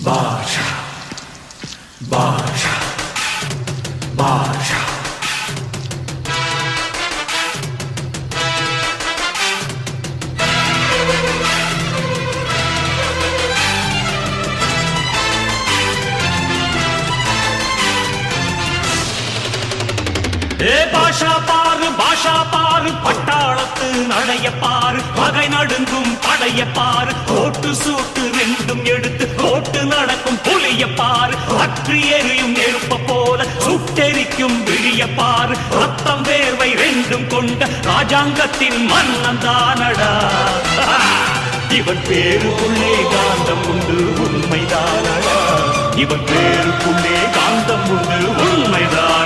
பாஷா பாஷா பாஷா பாஷா பாரு பட்டாளத்து நடைய பாரு பகை நடுங்கும் படைய பாரு கோட்டு சூட்டு ரெண்டும் எடுத்து கோட்டு நடக்கும் புலிய பாரு அற்றி எரியும் நெருப்ப போல சுட்டெரிக்கும் விழிய பாரு ரத்தம் வேர்வை ரெண்டும் கொண்ட ராஜாங்கத்தின் மன்னன் தானடா இவன் பேருக்குள்ளே காந்தம் உண்டு உண்மைதானடா இவன் பேருக்குள்ளே காந்தம் உண்டு உண்மைதான்